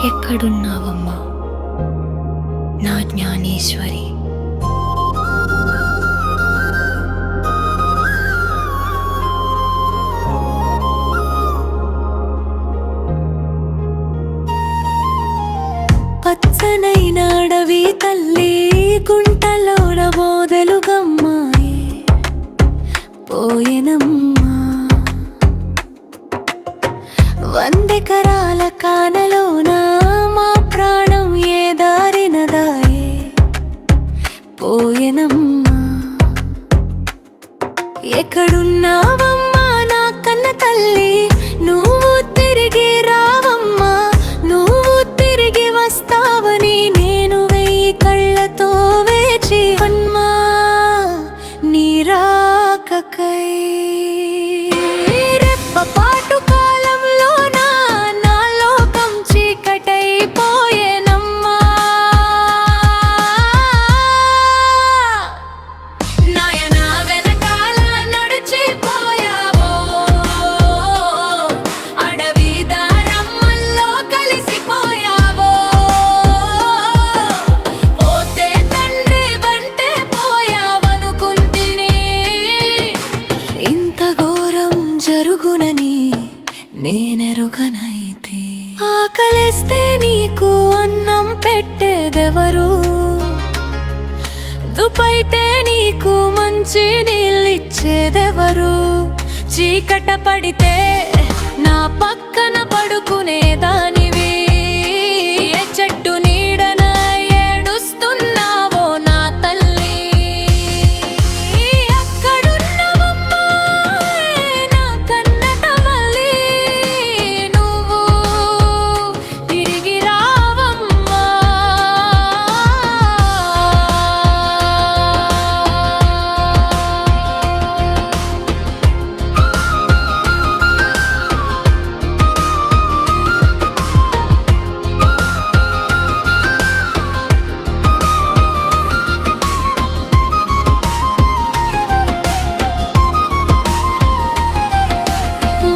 ఎక్కడున్నావమ్మా నా జ్ఞానేశ్వరి? పచ్చనైన అడవి తల్లి, గుంటలోన బోదెలుగమ్మాయి పోయెనమ్మా. 100 ఎకరాల కానలోన మా ప్రాణం ఏ దారిన దాయే పోయెనమ్మా. ఎక్కడున్నావమ్మా నా కన్న తల్లి? నువ్వు తిరిగి రావమ్మా, నువ్వు తిరిగి వస్తావని నేను 1000 కళ్ళతో వేచి అమ్మా నీ రాకకై. రెప్పపాటు కాలంలోన నా లోకం చీకటైపోయేనమ్మా. నయన వెనకాల నడిచిపోయావో, అడవి దారమ్మల్లో కలిసిపోయావో. పోతే తండ్రి వెంటే పోయావనుకుంటిని, ఇంత ఘోరం జరుగునని నేనెరుగనైతే. ఆకలిస్తే నీకు అన్నం పెట్టేదెవరు? దుపైతే నీకు మంచి నీళ్ళిచ్చేదెవరు? చీకట పడితే నా పక్కన పడుకునేదానివి, ఏ చెట్టు నీడన ఏడుస్తున్నావో నా తల్లి. అక్కడున్నవమ్మా నా కన్న తల్లి, నువ్వు తిరిగి రావమ్మా.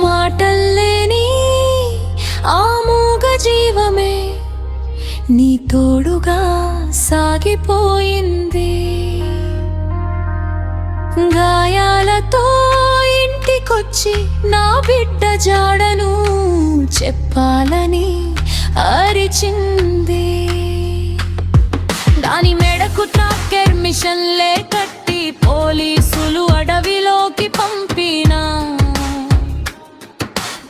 మాటల్లేని ఆ మూగ జీవమే నీ తోడుగా సాగిపోయింది. గాయాలతో ఇంటికొచ్చి నా బిడ్డ జాడను చెప్పాలని అరిచింది. దాని మెడకు ట్రాక్టర్ మిషన్లే కట్టి పోలీసులు అడవిలోకి పంపినా,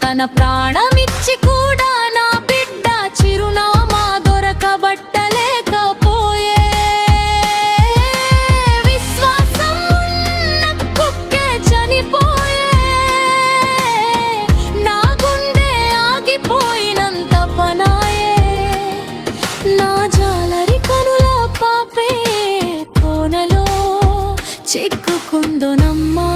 తన ప్రాణమిచ్చి కూడా నా బిడ్డ చిరునామా దొరకబట్టలేకపోయే. విశ్వాసం ఉన్న కుక్కే చనిపోయే, నా గుండె ఆగిపోయినంత పనాయే. నా జాలరి కనుల పాపే కోనలో చిక్కుకుందునమ్మా.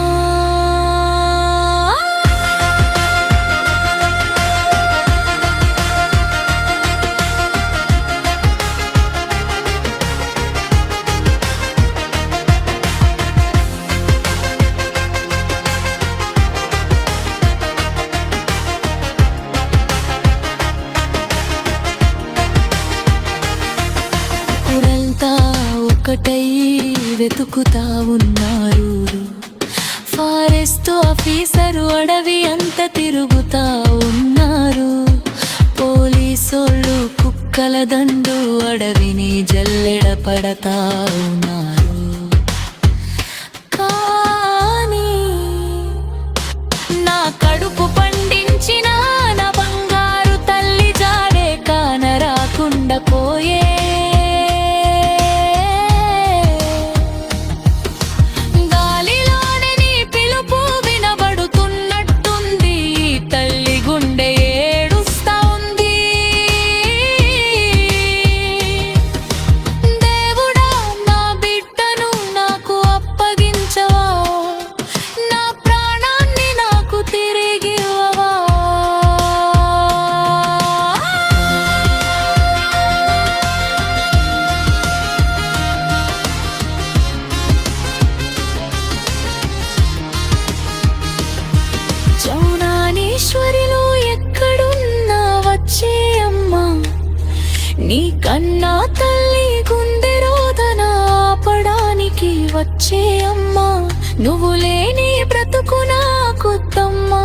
ఊరంతా ఒకటై వెతుకుతా ఉన్నారు, ఫారెస్ట్ ఆఫీసరు అడవి అంతా తిరుగుతా ఉన్నారు. పోలీసోళ్ళు కుక్కల దండు అడవిని జల్లెడ పడతా ఉన్నారు. కానీ నా కడుపు పండించిన నా బంగారు తల్లి జాడే కానరాకుండా పోయే. గాలిలోనే నీ పిలుపు వినబడుతున్నట్టుంది, తల్లి గుండె ఏడుస్తా ఉంది. దేవుడా నా బిడ్డ నీ కన్నా తల్లి గుండె రోదన ఆపడానికి వచ్చే అమ్మా, నువ్వు లేని బ్రతుకు నాకొద్దమ్మా.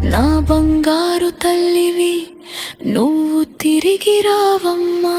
నా బంగారు తల్లివి నువ్వు తిరిగి రావమ్మా.